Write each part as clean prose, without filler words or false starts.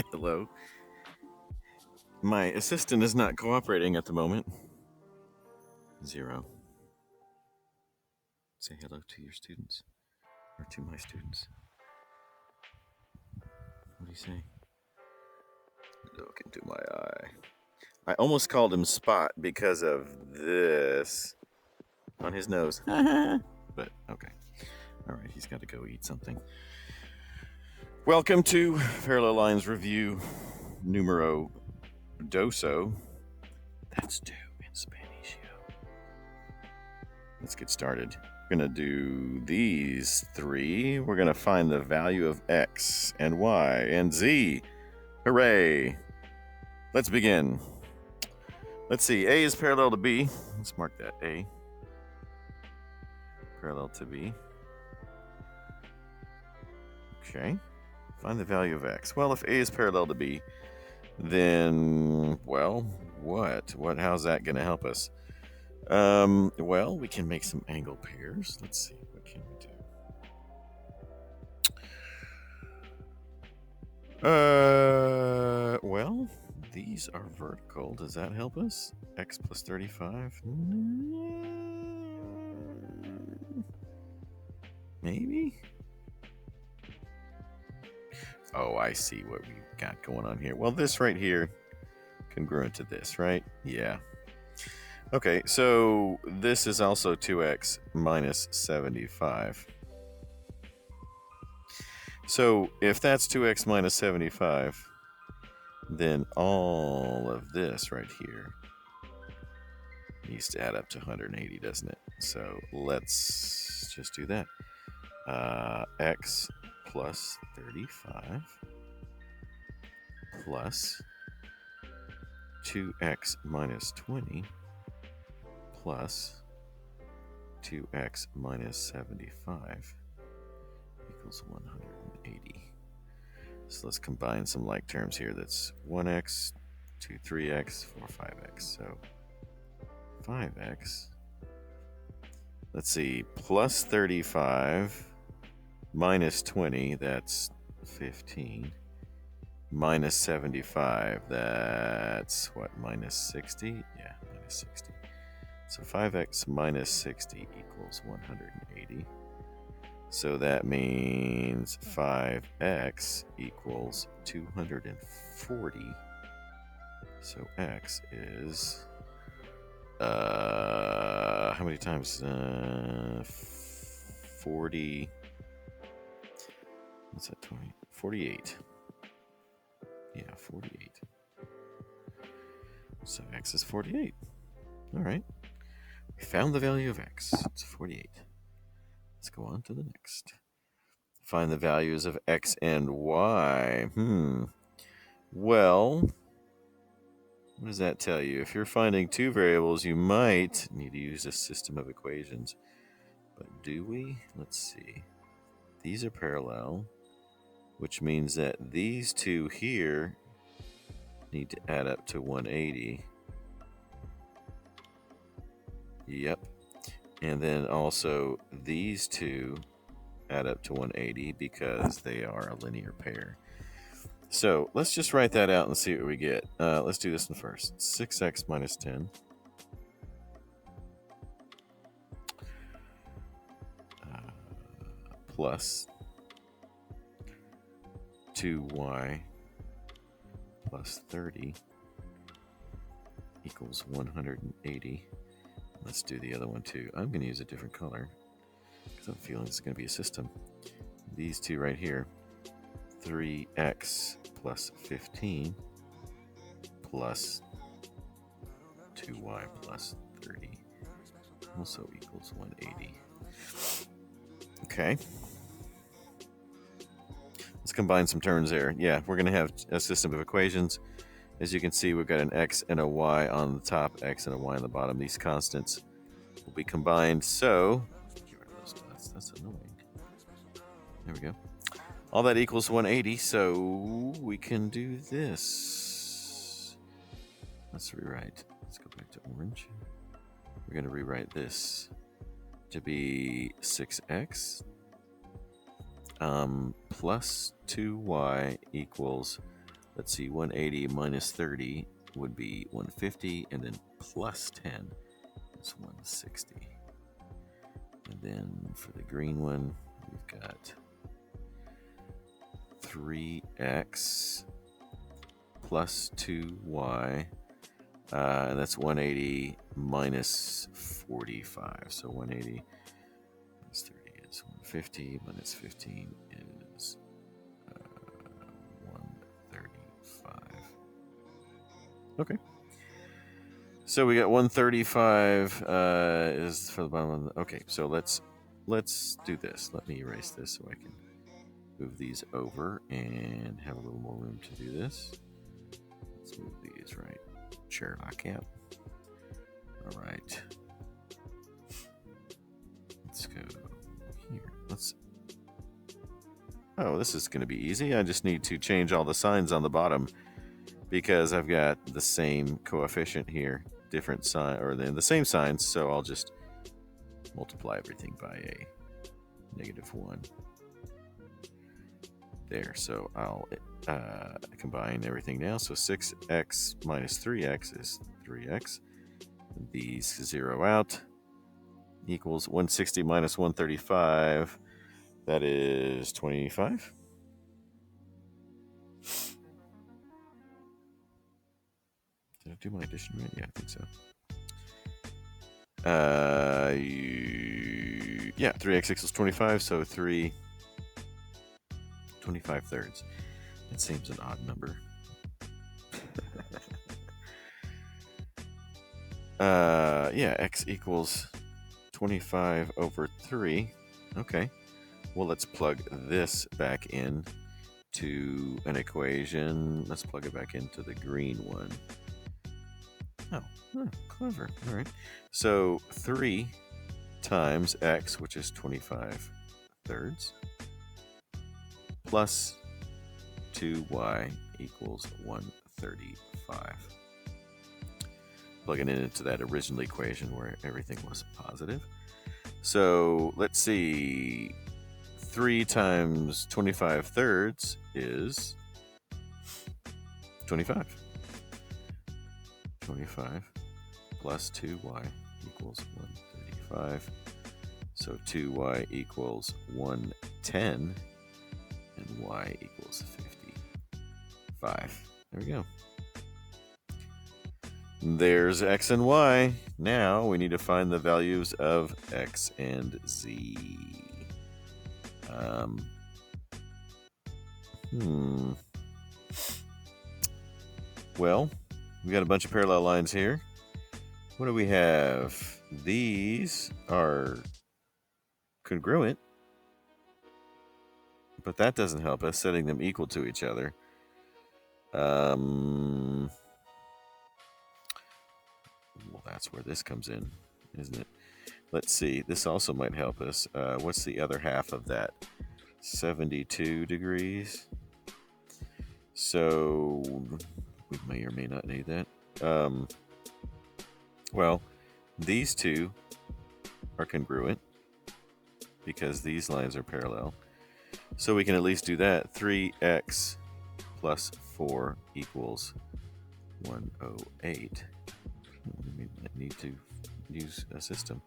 Hello. My assistant is not cooperating at the moment. 0. Say hello to your students. Or to my students. What do you say? Look into my eye. I almost called him Spot because of this on his nose. But okay. All right, he's got to go eat something. Welcome to Parallel Lines Review numero doso. That's 2 in Spanish. Let's get started. We're going to do these 3. We're going to find the value of x and y and z. Hooray! Let's begin. Let's see. A is parallel to B. Let's mark that A. Parallel to B. Okay. Find the value of x. Well, if A is parallel to B, then, well, what? How's that going to help us? Well, we can make some angle pairs. Let's see. What can we do? Well, these are vertical. Does that help us? X plus 35? Maybe? Oh, I see what we've got going on here. Well, this right here, congruent to this, right? Yeah. Okay, so this is also 2x minus 75. So if that's 2x minus 75, then all of this right here needs to add up to 180, doesn't it? So let's just do that. X plus 35 plus 2x minus 20 plus 2x minus 75 equals 180. So let's combine some like terms here. That's 1x, 2, 3x, 4, 5x. So 5x. Let's see, plus 35 minus 20, that's 15. Minus 75, that's what, minus 60? Yeah, minus 60. So 5x minus 60 equals 180. So that means 5x equals 240. So x is, how many times? 40. What's that, 20? 48. Yeah, 48. So x is 48. All right. We found the value of x. It's 48. Let's go on to the next. Find the values of x and y. Well, what does that tell you? If you're finding 2 variables, you might need to use a system of equations. But do we? Let's see. These are parallel, which means that these 2 here need to add up to 180. Yep. And then also these 2 add up to 180 because they are a linear pair. So let's just write that out and see what we get. Let's do this one first. 6x minus 10 plus 2y plus 30 equals 180. Let's do the other one too. I'm going to use a different color because I'm feeling it's going to be a system. These 2 right here, 3x plus 15 plus 2y plus 30 also equals 180. Okay. Let's combine some terms there. Yeah, we're going to have a system of equations. As you can see, we've got an x and a y on the top, x and a y on the bottom. These constants will be combined. So, get rid of those dots. That's annoying. There we go. All that equals 180, so we can do this. Let's rewrite. Let's go back to orange. We're going to rewrite this to be 6x plus 2y equals Let's see, 180 minus 30 would be 150, and then plus 10 is 160. And then for the green one, we've got 3x plus 2y, and that's 180 minus 45. So 180 minus 30 is 150, minus 15 is 135. Okay. So we got 135 is for the bottom of the, okay, so let's do this. Let me erase this so I can move these over and have a little more room to do this. Let's move these right. Sherlock out. All right. Let's go here. Oh, this is going to be easy. I just need to change all the signs on the bottom because I've got the same coefficient here, different sign, or the same signs. So I'll just multiply everything by a -1. There, so I'll combine everything now. So 6x minus 3x is 3x. These zero out. Equals 160 minus 135. That is 25. Did I do my addition right? Yeah, I think so. Yeah, 3x equals 25, so 25 thirds. That seems an odd number. Yeah, x equals 25 over 3. Okay. Well, let's plug this back in to an equation. Let's plug it back into the green one. Oh, clever. All right. So 3 times x, which is 25 thirds, plus 2y equals 135. Plugging it into that original equation where everything was positive. So let's see. 3 times 25 thirds is 25. 25 plus 2y equals 135. So 2y equals 110, and y equals 55. There we go. There's x and y. Now we need to find the values of x and z. Well, we got a bunch of parallel lines here. What do we have? These are congruent, but that doesn't help us, setting them equal to each other. Well, that's where this comes in, isn't it? Let's see. This also might help us. What's the other half of that? 72 degrees. So we may or may not need that. Well, these two are congruent because these lines are parallel. So we can at least do that. 3x plus 4 equals 108. We need to use a system.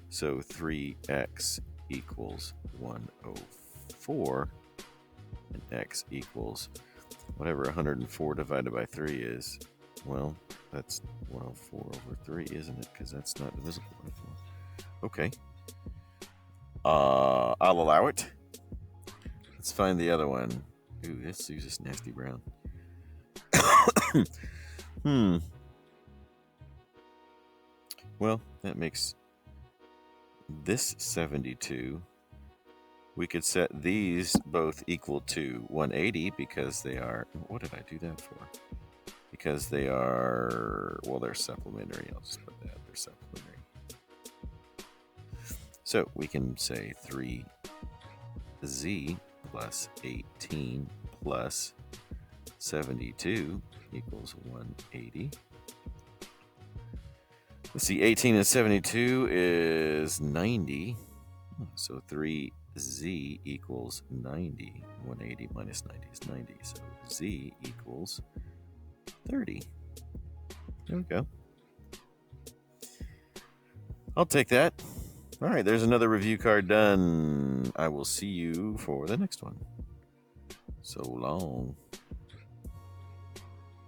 So 3x equals 104, and x equals whatever 104 divided by 3 is. Well, that's 104 over 3, isn't it? Because that's not divisible by 4. Okay. I'll allow it. Let's find the other one. Ooh, this is just nasty brown. Well, that makes this 72. We could set these both equal to 180 because they are... What did I do that for? Because they are... Well, they're supplementary. I'll just put that. They're supplementary. So we can say 3z plus 18 plus 72 equals 180. Let's see, 18 and 72 is 90. So 3 z equals 90. 180 minus 90 is 90. So z equals 30. There we go. I'll take that. All right, there's another review card done. I will see you for the next one. So long.